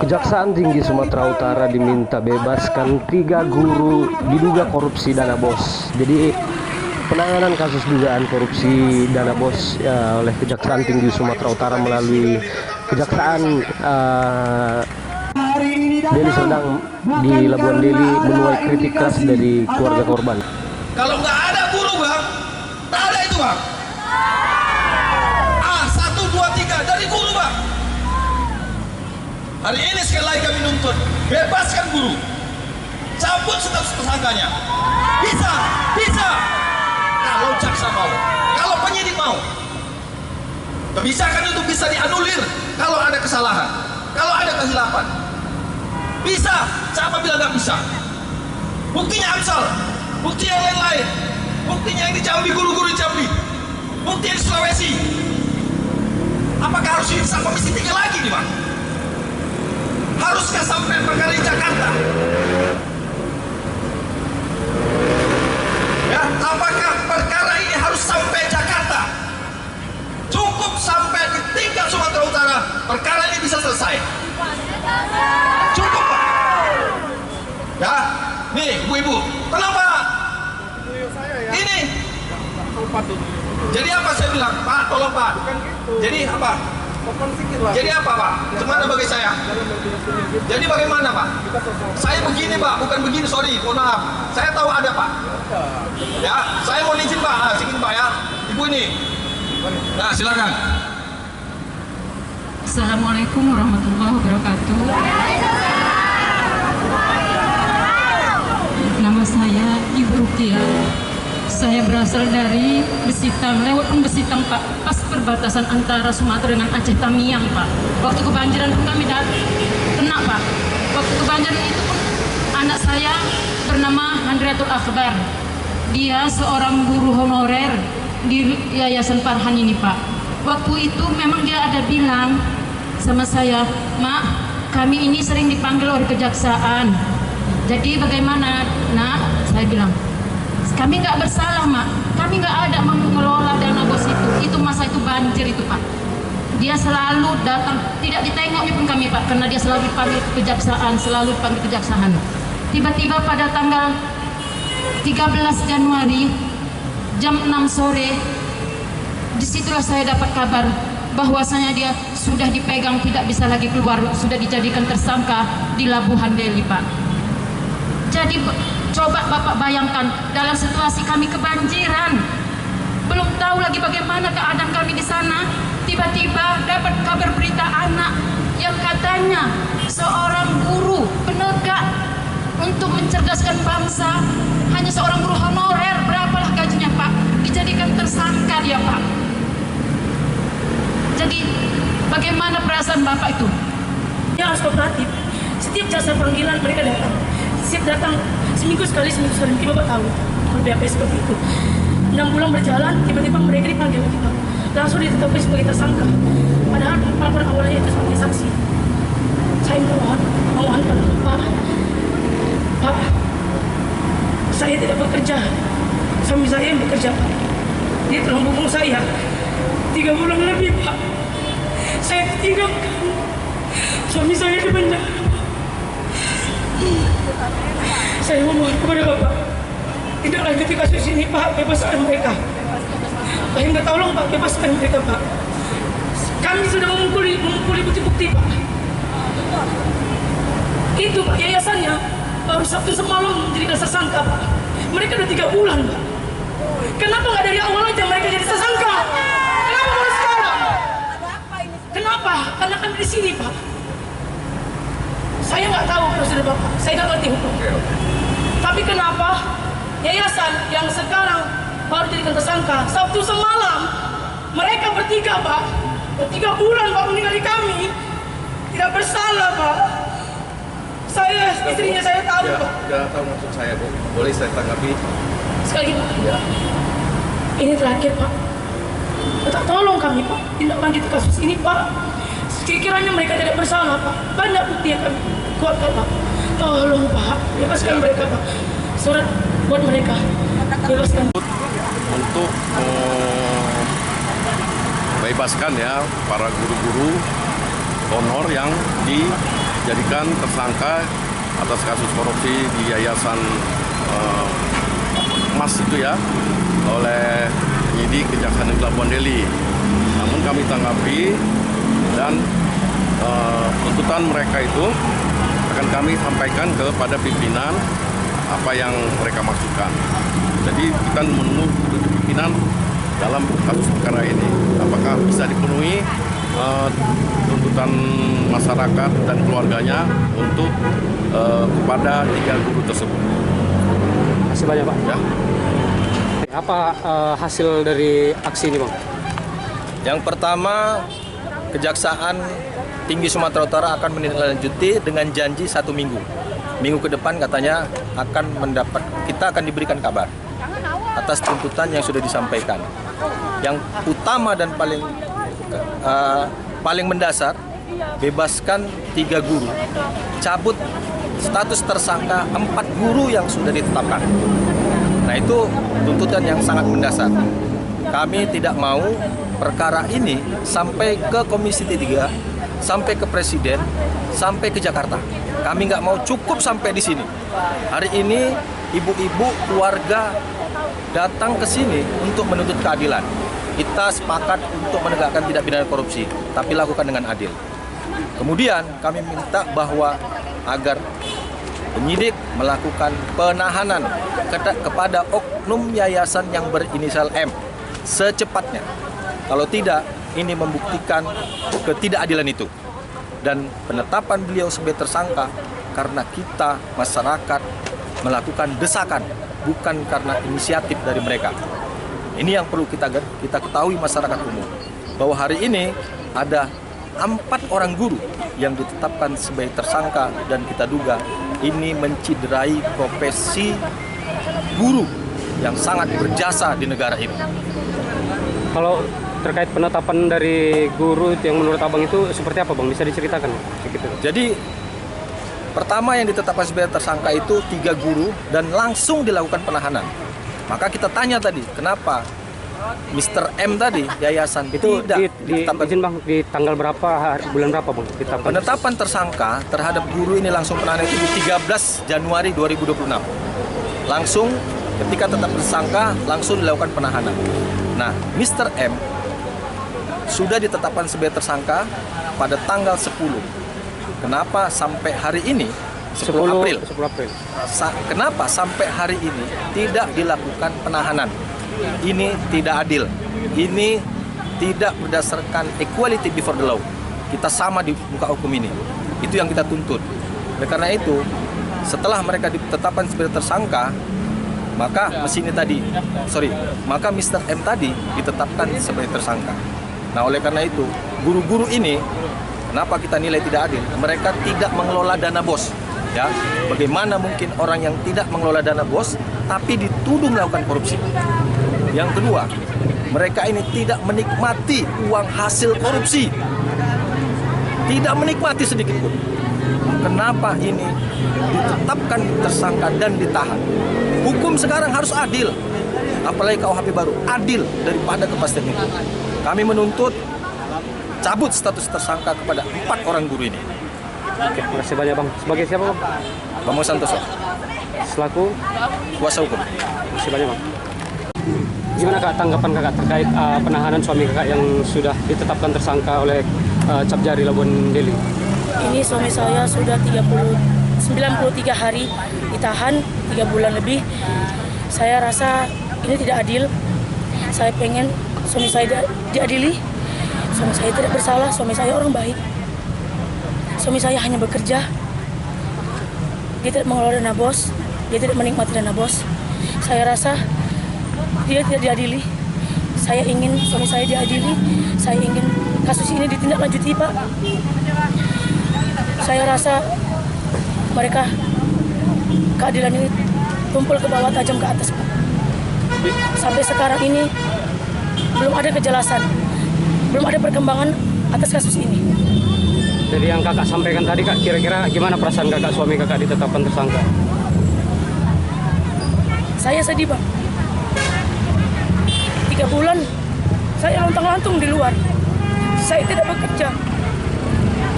Kejaksaan Tinggi Sumatera Utara diminta bebaskan 3 guru diduga korupsi dana BOS. Jadi penanganan kasus dugaan korupsi dana BOS oleh Kejaksaan Tinggi Sumatera Utara melalui Kejaksaan Deli Serdang di Labuan Deli menuai kritik keras dari keluarga korban. Kalau nggak ada guru bang, nggak ada itu bang. 1, 2, 3 dari guru bang. Hari ini sekali lagi kami nuntut bebaskan guru, cabut status tersangkanya. Bisa. Kalau jaksa mau, kalau penyidik mau, kebijakan itu bisa dianulir kalau ada kesalahan, kalau ada kesilapan. Bisa, siapa bilang nggak bisa? Buktinya Amsal, bukti yang lain-lain, buktinya yang di Jambi, guru-guru di Jambi, bukti yang di Sulawesi. Apakah harus diperiksa komisi 3 lagi nih bang? Haruskah sampai perkara di Jakarta? Ya, apakah perkara ini harus sampai Jakarta? Cukup sampai di tingkat Sumatera Utara, perkara ini bisa selesai. Cukup pak. Ya, nih ibu-ibu, kenapa? Ini. Jadi apa saya bilang, Pak, tolong Pak. Jadi apa? Jadi apa Pak? Gimana bagi saya? Jadi bagaimana Pak? Saya begini Pak, bukan begini, sorry, mohon maaf. Saya tahu ada Pak. Ya, saya mau izin Pak, izin Pak ya. Ibu ini. Nah, silakan. Assalamualaikum warahmatullahi wabarakatuh. Nama saya Ibu Rukia. Saya berasal dari Besitang, lewat Besitang Pak, pas perbatasan antara Sumatera dengan Aceh Tamiang Pak. Waktu kebanjiran pun kami kena Pak. Waktu kebanjiran itu pun anak saya bernama Handriatul Akbar. Dia seorang guru honorer di Yayasan Farhan ini Pak. Waktu itu memang dia ada bilang sama saya, Mak, kami ini sering dipanggil oleh kejaksaan. Jadi bagaimana nak? Saya bilang, kami nggak bersalah Mak, kami nggak ada mengelola dana BOS itu. Itu masa itu banjir itu Pak. Dia selalu datang, tidak ditengoknya pun kami Pak, karena dia selalu dipanggil kejaksaan, selalu dipanggil kejaksaan. Tiba-tiba pada tanggal 13 Januari jam 6 sore, disitulah saya dapat kabar bahwasanya dia sudah dipegang, tidak bisa lagi keluar, sudah dijadikan tersangka di Labuhan Deli Pak. Jadi coba Bapak bayangkan, dalam situasi kami kebanjiran, belum tahu lagi bagaimana keadaan kami di sana, tiba-tiba dapat kabar berita anak yang katanya seorang guru penegak untuk mencerdaskan bangsa, hanya seorang guru honorer, berapalah gajinya Pak, dijadikan tersangka dia Pak. Jadi bagaimana perasaan Bapak itu? Ya harus kooperatif. Setiap jasa panggilan mereka datang. Setiap datang seminggu sekali tiba Bapak tahu BAP seperti itu. 6 bulan berjalan, tiba-tiba mereka dipanggil kita, langsung ditetapkan sebagai tersangka. Padahal laporan awalnya itu sebagai saksi. Saya mohon Pak, saya tidak bekerja, suami saya yang bekerja Pak. Dia telah membunuh saya 3 bulan lebih Pak. Saya ditinggalkan, suami saya di penjara. Saya memohon kepada Bapak, tidak lanjuti kasus ini Pak, bebaskan mereka. Saya minta tolong Pak, bebaskan mereka Pak. Kami sudah mengumpuli bukti-bukti Pak. Itu Pak, yayasannya baru Sabtu semalam menjadi tersangka Pak. Mereka udah 3 bulan Pak. Kenapa nggak dari awal aja mereka jadi tersangka? Kenapa baru sekarang? Kenapa? Karena kami di sini Pak. Saya nggak tahu prosedur Bapak, saya nggak ngerti hukum. Tapi kenapa yayasan yang sekarang baru jadikan tersangka Sabtu semalam, mereka bertiga Pak, 3 bulan Pak meninggali kami, tidak bersalah Pak. Saya istrinya saya tahu ya, Pak. Tidak tahu maksud saya Bu, boleh saya tanggapi? Sekali Pak. Ya. Ini terakhir Pak. Minta tolong kami Pak, tindak lanjut kasus ini Pak. Sekiranya mereka tidak bersalah Pak, banyak bukti yang kami kuatkan Pak. Tolong Pak, bebaskan mereka Pak. Surat buat mereka, bebaskan. Untuk bebaskan ya para guru-guru honor yang dijadikan tersangka atas kasus korupsi di Yayasan Emas itu ya, oleh penyidik Kejaksaan Negeri Labuan Deli. Namun kami tanggapi dan tuntutan mereka itu akan kami sampaikan kepada pimpinan apa yang mereka maksudkan. Jadi kita menunggu pimpinan dalam kasus perkara ini, apakah bisa dipenuhi tuntutan masyarakat dan keluarganya untuk kepada 3 guru tersebut. Terima kasih banyak, Pak. Ya. Apa hasil dari aksi ini, Bang? Yang pertama, Kejaksaan Tinggi Sumatera Utara akan menindaklanjuti dengan janji 1 minggu. Minggu ke depan katanya kita akan diberikan kabar atas tuntutan yang sudah disampaikan. Yang utama dan paling mendasar, bebaskan 3 guru, cabut status tersangka 4 guru yang sudah ditetapkan. Nah, itu tuntutan yang sangat mendasar. Kami tidak mau perkara ini sampai ke Komisi 3, sampai ke Presiden, sampai ke Jakarta. Kami nggak mau cukup sampai di sini. Hari ini ibu-ibu keluarga datang ke sini untuk menuntut keadilan. Kita sepakat untuk menegakkan tindak pidana korupsi, tapi lakukan dengan adil. Kemudian kami minta bahwa agar penyidik melakukan penahanan kepada oknum yayasan yang berinisial M secepatnya. Kalau tidak, ini membuktikan ketidakadilan itu. Dan penetapan beliau sebagai tersangka karena kita, masyarakat, melakukan desakan, bukan karena inisiatif dari mereka. Ini yang perlu kita ketahui masyarakat umum, bahwa hari ini ada 4 orang guru yang ditetapkan sebagai tersangka dan kita duga ini menciderai profesi guru yang sangat berjasa di negara ini. Kalau terkait penetapan dari guru yang menurut Abang itu seperti apa, Bang? Bisa diceritakan sedikit? Jadi pertama yang ditetapkan sebagai tersangka itu 3 guru dan langsung dilakukan penahanan. Maka kita tanya tadi, kenapa Mr. M tadi, yayasan Itu tidak izin, Bang, di tanggal berapa, bulan berapa, Bang? penetapan tersangka terhadap guru ini langsung penahanan itu di 13 Januari 2026. Langsung ketika tetap tersangka, langsung dilakukan penahanan. Nah, Mr. M sudah ditetapkan sebagai tersangka pada tanggal 10. Kenapa sampai hari ini 10 April? Kenapa sampai hari ini tidak dilakukan penahanan? Ini tidak adil. Ini tidak berdasarkan equality before the law. Kita sama di muka hukum ini. Itu yang kita tuntut. Oleh karena itu, setelah mereka ditetapkan sebagai tersangka, maka maka Mr. M tadi ditetapkan sebagai tersangka. Nah, oleh karena itu, guru-guru ini, kenapa kita nilai tidak adil? Mereka tidak mengelola dana BOS. Ya, bagaimana mungkin orang yang tidak mengelola dana BOS, tapi dituduh melakukan korupsi? Yang kedua, mereka ini tidak menikmati uang hasil korupsi. Tidak menikmati sedikit pun. Kenapa ini ditetapkan tersangka dan ditahan? Hukum sekarang harus adil. Apalagi KUHP baru, adil daripada kepastian hukum. Kami menuntut cabut status tersangka kepada 4 orang guru ini. Oke, terima kasih banyak, Bang. Sebagai siapa, Bang? Bambang Santoso, Selaku kuasa hukum. Terima kasih banyak, Bang. Gimana, Kak, tanggapan Kakak terkait penahanan suami Kakak yang sudah ditetapkan tersangka oleh Capjari Labuan Deli? Ini suami saya sudah 93 hari ditahan, 3 bulan lebih. Saya rasa ini tidak adil. Saya pengen suami saya diadili. Suami saya tidak bersalah, suami saya orang baik. Suami saya hanya bekerja. Dia tidak mengelola dana BOS, dia tidak menikmati dana BOS. Saya rasa dia tidak diadili. Saya ingin suami saya diadili. Saya ingin kasus ini ditindaklanjuti, Pak. Saya rasa mereka keadilan ini tumpul ke bawah, tajam ke atas, Pak. Sampai sekarang ini belum ada kejelasan, belum ada perkembangan atas kasus ini. Jadi yang Kakak sampaikan tadi, Kak, kira-kira gimana perasaan Kakak, suami Kakak ditetapkan tersangka? Saya sedih, Bang. 3 bulan saya lontang-lantung di luar. Saya tidak bekerja.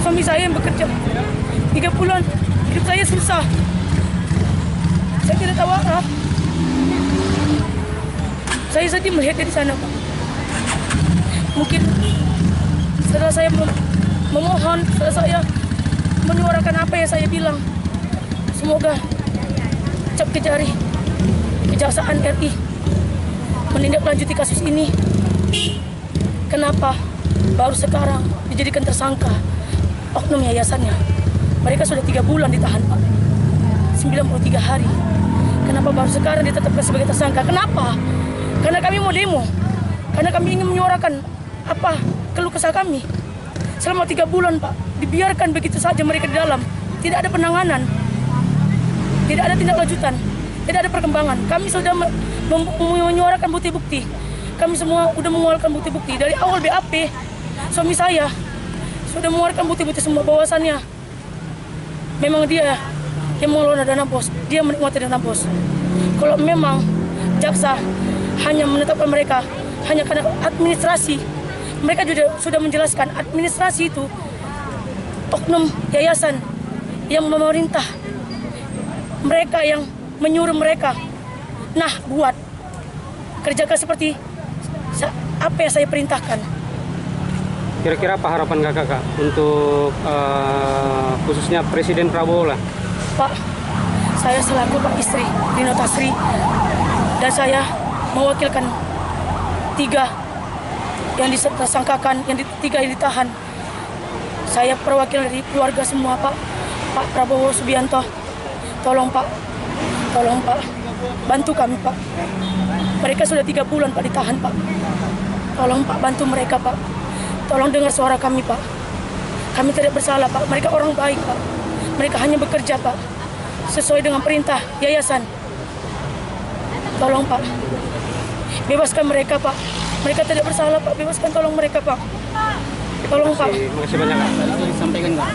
Suami saya yang bekerja. 3 bulan hidup saya susah. Saya tidak tahu apa. Saya sedih melihatnya di sana, Pak. Mungkin setelah saya memohon, setelah saya menyuarakan apa yang saya bilang, semoga cap kejari Kejaksaan RI menindaklanjuti kasus ini. Kenapa baru sekarang dijadikan tersangka oknum yayasannya? Mereka sudah 3 bulan ditahan, Pak. 93 hari. Kenapa baru sekarang ditetapkan sebagai tersangka? Kenapa? Karena kami mau demo. Karena kami ingin menyuarakan apa keluh kesah kami. Selama 3 bulan, Pak, dibiarkan begitu saja mereka di dalam. Tidak ada penanganan. Tidak ada tindak lanjutan. Tidak ada perkembangan. Kami sudah menyuarakan bukti-bukti. Kami semua sudah mengeluarkan bukti-bukti. Dari awal BAP, suami saya sudah mengeluarkan bukti-bukti semua bahwasannya memang dia yang mengelola dana bos. Dia menikmati dana bos. Kalau memang jaksa hanya menetapkan mereka hanya karena administrasi, mereka juga sudah menjelaskan administrasi itu oknum yayasan yang memerintah, mereka yang menyuruh mereka. Nah, buat kerjakan seperti apa yang saya perintahkan. Kira-kira apa harapan kakak untuk khususnya Presiden Prabowo lah? Pak, saya selaku Pak istri Dino Tasri dan saya mewakilkan 3 yang disangkakan, yang 3 yang ditahan. Saya perwakilan dari keluarga semua, Pak. Pak Prabowo Subianto, tolong Pak, bantu kami, Pak. Mereka sudah 3 bulan, Pak, ditahan, Pak. Tolong Pak, bantu mereka, Pak. Tolong dengar suara kami, Pak. Kami tidak bersalah, Pak. Mereka orang baik, Pak. Mereka hanya bekerja, Pak, sesuai dengan perintah yayasan. Tolong, Pak. Bebaskan mereka, Pak. Mereka tidak bersalah, Pak. Bebaskan, tolong mereka, Pak. Tolong, Pak. Terima kasih banyak, Kak. Sampaikan nggak?